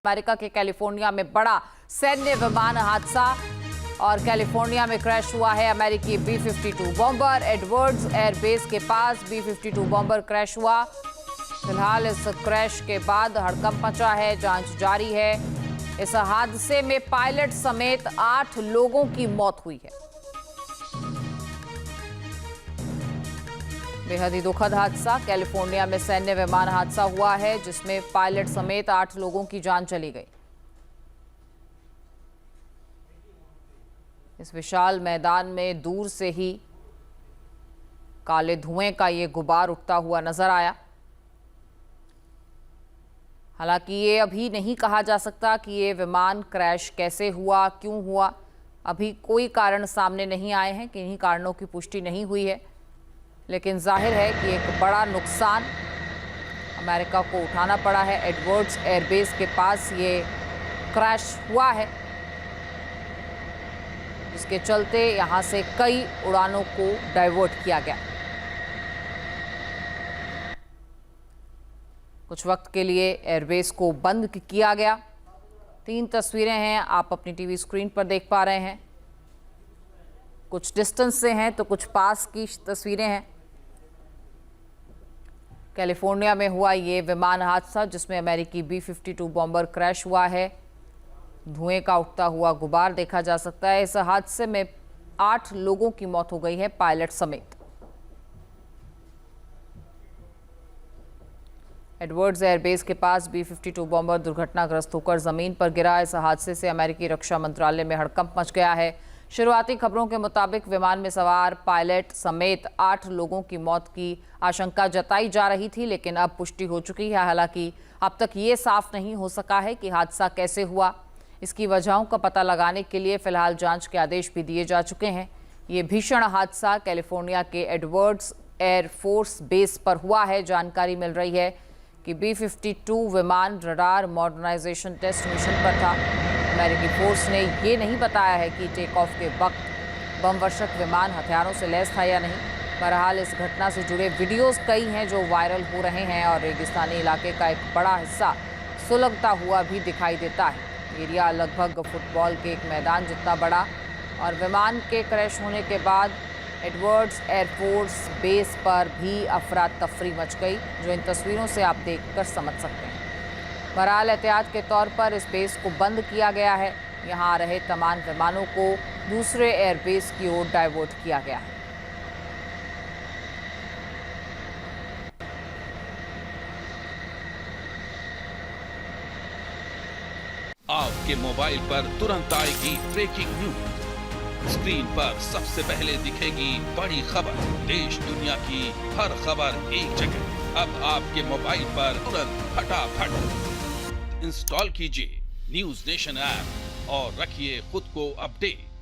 America के California में बड़ा सैन्य विमान हादसा और कैलिफोर्निया में क्रैश हुआ है अमेरिकी B-52 बॉम्बर। एडवर्ड्स एयरबेस के पास B-52 बॉम्बर क्रैश हुआ। फिलहाल इस क्रैश के बाद हड़कंप मचा है, जांच जारी है। इस हादसे में पायलट समेत 8 लोगों की मौत हुई है। बेहद ही दुखद हादसा कैलिफोर्निया में सैन्य विमान हादसा हुआ है जिसमें पायलट समेत 8 लोगों की जान चली गई। इस विशाल मैदान में दूर से ही काले धुएं का ये गुबार उठता हुआ नजर आया। हालांकि ये अभी नहीं कहा जा सकता कि ये विमान क्रैश कैसे हुआ, क्यों हुआ। अभी कोई कारण सामने नहीं आए हैं, किन्हीं कारणों की पुष्टि नहीं हुई है, लेकिन जाहिर है कि एक बड़ा नुकसान अमेरिका को उठाना पड़ा है। एडवर्ड्स एयरबेस के पास ये क्रैश हुआ है, जिसके चलते यहां से कई उड़ानों को डाइवर्ट किया गया। कुछ वक्त के लिए एयरबेस को बंद किया गया। 3 तस्वीरें हैं, आप अपनी टीवी स्क्रीन पर देख पा रहे हैं। कुछ डिस्टेंस से हैं तो कुछ पास की तस्वीरें हैं। कैलिफोर्निया में हुआ ये विमान हादसा जिसमें अमेरिकी B-52 बॉम्बर क्रैश हुआ है। धुएं का उठता हुआ गुबार देखा जा सकता है। इस हादसे में 8 लोगों की मौत हो गई है, पायलट समेत। एडवर्ड्स एयरबेस के पास B-52 बॉम्बर दुर्घटनाग्रस्त होकर जमीन पर गिरा। इस हादसे से अमेरिकी रक्षा मंत्रालय में हड़कंप मच गया है। शुरुआती खबरों के मुताबिक विमान में सवार पायलट समेत 8 लोगों की मौत की आशंका जताई जा रही थी, लेकिन अब पुष्टि हो चुकी है। हालांकि अब तक ये साफ नहीं हो सका है कि हादसा कैसे हुआ। इसकी वजहों का पता लगाने के लिए फिलहाल जांच के आदेश भी दिए जा चुके हैं। ये भीषण हादसा कैलिफोर्निया के एडवर्ड्स एयरफोर्स बेस पर हुआ है। जानकारी मिल रही है कि B-52 विमान रडार मॉडर्नाइजेशन टेस्ट मिशन पर था। अमेरिकी फोर्स ने ये नहीं बताया है कि टेक ऑफ के वक्त बमवर्षक विमान हथियारों से लैस था या नहीं। बहरहाल इस घटना से जुड़े वीडियोस कई हैं जो वायरल हो रहे हैं और रेगिस्तानी इलाके का एक बड़ा हिस्सा सुलगता हुआ भी दिखाई देता है। एरिया लगभग फुटबॉल के एक मैदान जितना बड़ा और विमान के क्रैश होने के बाद एडवर्ड्स एयरफोर्स बेस पर भी अफरा तफरी मच गई, जो इन तस्वीरों से आप देखकर समझ सकते हैं। बहरहाल एहतियात के तौर पर इस बेस को बंद किया गया है। यहां आ रहे तमाम विमानों को दूसरे एयरबेस की ओर डाइवर्ट किया गया है। आपके मोबाइल पर तुरंत आएगी ब्रेकिंग न्यूज। स्क्रीन पर सबसे पहले दिखेगी बड़ी खबर। देश दुनिया की हर खबर एक जगह। अब आपके मोबाइल पर तुरंत फटाफट इंस्टॉल कीजिए न्यूज नेशन ऐप और रखिए खुद को अपडेट।